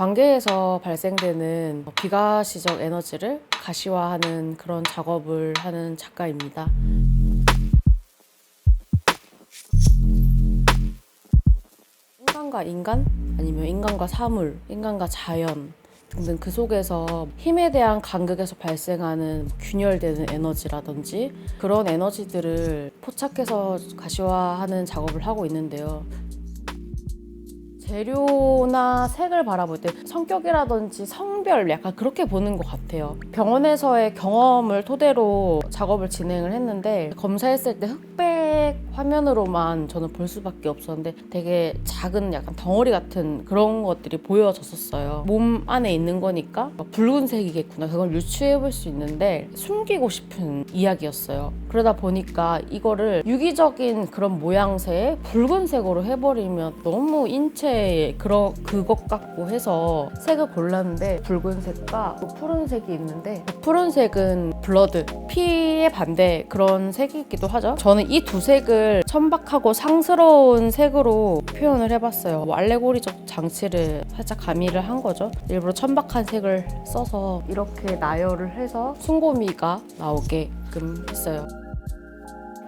관계에서 발생되는 비가시적 에너지를 가시화하는 그런 작업을 하는 작가입니다. 인간과 인간, 아니면 인간과 사물, 인간과 자연 등등 그 속에서 힘에 대한 간극에서 발생하는 균열되는 에너지라든지 그런 에너지들을 포착해서 가시화하는 작업을 하고 있는데요. 재료나 색을 바라볼 때 성격이라든지 성별 약간 그렇게 보는 것 같아요. 병원에서의 경험을 토대로 작업을 진행을 했는데 검사했을 때 흑백 화면으로만 저는 볼 수밖에 없었는데 되게 작은 약간 덩어리 같은 그런 것들이 보여졌었어요. 몸 안에 있는 거니까 붉은색이겠구나, 그걸 유추해 볼 수 있는데 숨기고 싶은 이야기였어요. 그러다 보니까 이거를 유기적인 그런 모양새에 붉은색으로 해버리면 너무 인체에 그것 같고 해서 색을 골랐는데 붉은색과 푸른색이 있는데 푸른색은 블러드, 피의 반대 그런 색이기도 하죠. 저는 이 두 색을 천박하고 상스러운 색으로 표현을 해봤어요. 알레고리적 장치를 살짝 가미를 한 거죠. 일부러 천박한 색을 써서 이렇게 나열을 해서 숭고미가 나오게끔 했어요.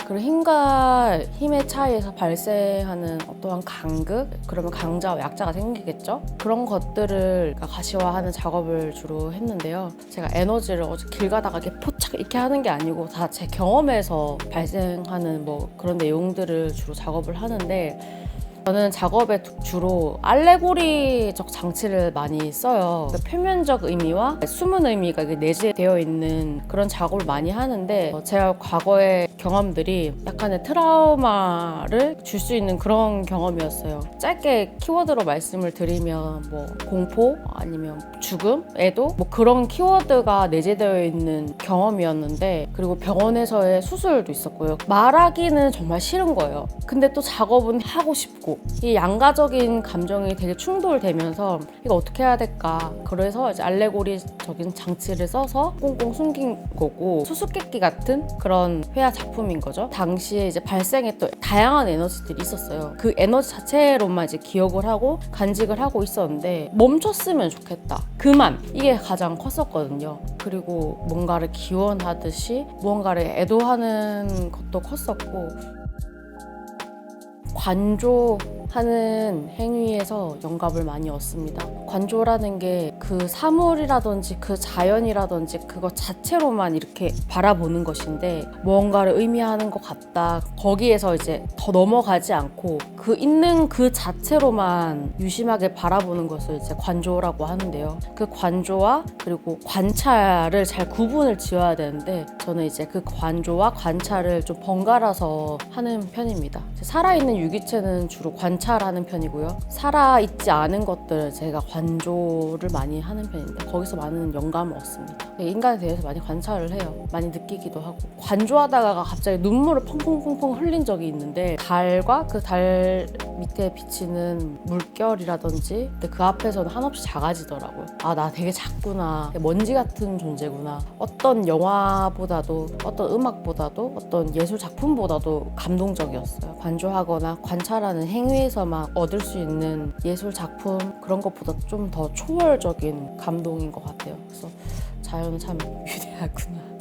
그리고 힘과 힘의 차이에서 발생하는 어떠한 간극, 그러면 강자와 약자가 생기겠죠? 그런 것들을 가시화하는 작업을 주로 했는데요. 제가 에너지를 길 가다가 이렇게 포착 이렇게 하는 게 아니고 다 제 경험에서 발생하는 그런 내용들을 주로 작업을 하는데, 저는 작업에 주로 알레고리적 장치를 많이 써요. 표면적 의미와 숨은 의미가 내재되어 있는 그런 작업을 많이 하는데, 제가 과거의 경험들이 약간의 트라우마를 줄 수 있는 그런 경험이었어요. 짧게 키워드로 말씀을 드리면 공포 아니면 죽음, 애도 그런 키워드가 내재되어 있는 경험이었는데, 그리고 병원에서의 수술도 있었고요. 말하기는 정말 싫은 거예요. 근데 또 작업은 하고 싶고, 이 양가적인 감정이 되게 충돌되면서 이거 어떻게 해야 될까, 그래서 이제 알레고리적인 장치를 써서 꽁꽁 숨긴 거고, 수수께끼 같은 그런 회화 작품인 거죠. 당시에 이제 발생했던 다양한 에너지들이 있었어요. 그 에너지 자체로만 이제 기억을 하고 간직을 하고 있었는데 멈췄으면 좋겠다, 그만, 이게 가장 컸었거든요. 그리고 뭔가를 기원하듯이 무언가를 애도하는 것도 컸었고, 관조하는 행위에서 영감을 많이 얻습니다. 관조라는 게 그 사물이라든지 그 자연이라든지 그거 자체로만 이렇게 바라보는 것인데, 무언가를 의미하는 것 같다, 거기에서 이제 더 넘어가지 않고 그 있는 그 자체로만 유심하게 바라보는 것을 이제 관조라고 하는데요. 그 관조와 그리고 관찰을 잘 구분을 지어야 되는데, 저는 이제 그 관조와 관찰을 좀 번갈아서 하는 편입니다. 살아있는 유기체는 주로 관찰하는 편이고요. 살아있지 않은 것들을 제가 관조를 많이 하는 편인데, 거기서 많은 영감을 얻습니다. 인간에 대해서 많이 관찰을 해요. 많이 느끼기도 하고, 관조하다가 갑자기 눈물을 펑펑펑펑 흘린 적이 있는데, 달과 그 달 밑에 비치는 물결이라든지 그 앞에서는 한없이 작아지더라고요. 아, 나 되게 작구나, 먼지 같은 존재구나. 어떤 영화보다도, 어떤 음악보다도, 어떤 예술 작품보다도 감동적이었어요. 관조하거나 관찰하는 행위에서만 얻을 수 있는 예술 작품, 그런 것보다 좀 더 초월적인 감동인 것 같아요. 그래서 자연은 참 위대하구나.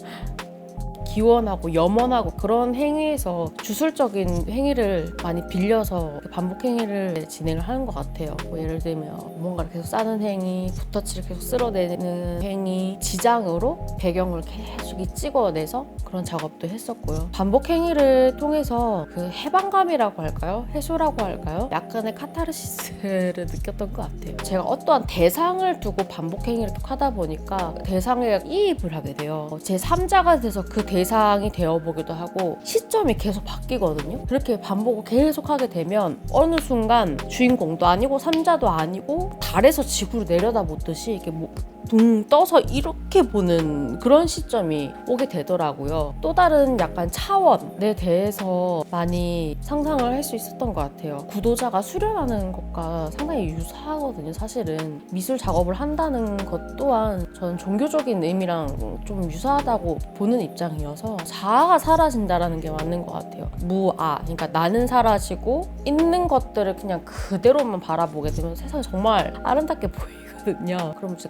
기원하고 염원하고 그런 행위에서 주술적인 행위를 많이 빌려서 반복 행위를 진행을 하는 것 같아요. 예를 들면 뭔가를 계속 싸는 행위, 붓터치를 계속 쓸어내는 행위, 지장으로 배경을 계속 찍어내서 그런 작업도 했었고요. 반복 행위를 통해서 그 해방감이라고 할까요? 해소라고 할까요? 약간의 카타르시스를 느꼈던 것 같아요. 제가 어떠한 대상을 두고 반복 행위를 쭉 하다 보니까 대상에 이입을 하게 돼요. 제 3자가 돼서 그 대상이 되어보기도 하고, 시점이 계속 바뀌거든요. 그렇게 반복을 계속 하게 되면 어느 순간 주인공도 아니고 3자도 아니고 달에서 지구로 내려다보듯이 이렇게 둥 떠서 이렇게 보는 그런 시점이 오게 되더라고요. 또 다른 약간 차원에 대해서 많이 상상을 할 수 있었던 것 같아요. 구도자가 수련하는 것과 상당히 유사하거든요. 사실은 미술 작업을 한다는 것 또한 저는 종교적인 의미랑 좀 유사하다고 보는 입장이어서, 자아가 사라진다라는 게 맞는 것 같아요. 무아, 그러니까 나는 사라지고 있는 것들을 그냥 그대로만 바라보게 되면 세상이 정말 아름답게 보이고 있거든요. 그럼 이제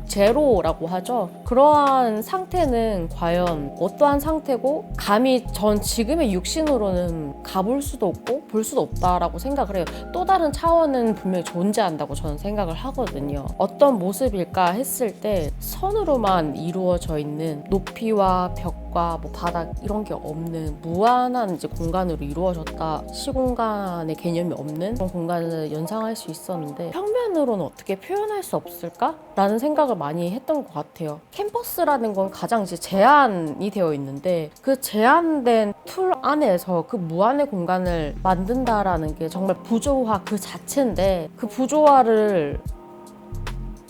제로라고 하죠. 그러한 상태는 과연 어떠한 상태고 감히 전 지금의 육신으로는 가볼 수도 없고 볼 수도 없다라고 생각을 해요. 또 다른 차원은 분명히 존재한다고 저는 생각을 하거든요. 어떤 모습일까 했을 때 선으로만 이루어져 있는 높이와 벽과 뭐 바닥 이런 게 없는 무한한 이제 공간으로 이루어졌다. 시공간의 개념이 없는 그런 공간을 연상할 수 있었는데 평면으로는 어떻게 표현할 수 없을까? 라는 생각을 많이 했던 것 같아요. 캠퍼스라는 건 가장 이제 제한이 되어 있는데 그 제한된 틀 안에서 그 무한의 공간을 만든다라는 게 정말 부조화 그 자체인데 그 부조화를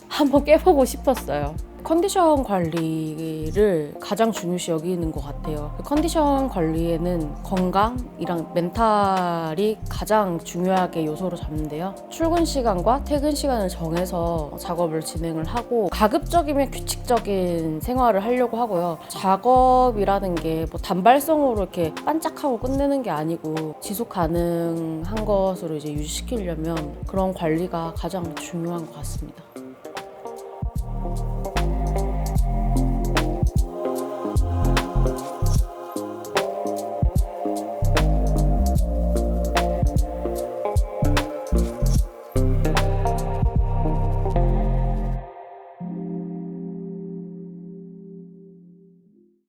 한번 깨보고 싶었어요. 컨디션 관리를 가장 중요시 여기는 것 같아요. 그 컨디션 관리에는 건강이랑 멘탈이 가장 중요하게 요소로 잡는데요. 출근 시간과 퇴근 시간을 정해서 작업을 진행을 하고 가급적이면 규칙적인 생활을 하려고 하고요. 작업이라는 게 뭐 단발성으로 이렇게 반짝하고 끝내는 게 아니고 지속 가능한 것으로 이제 유지시키려면 그런 관리가 가장 중요한 것 같습니다.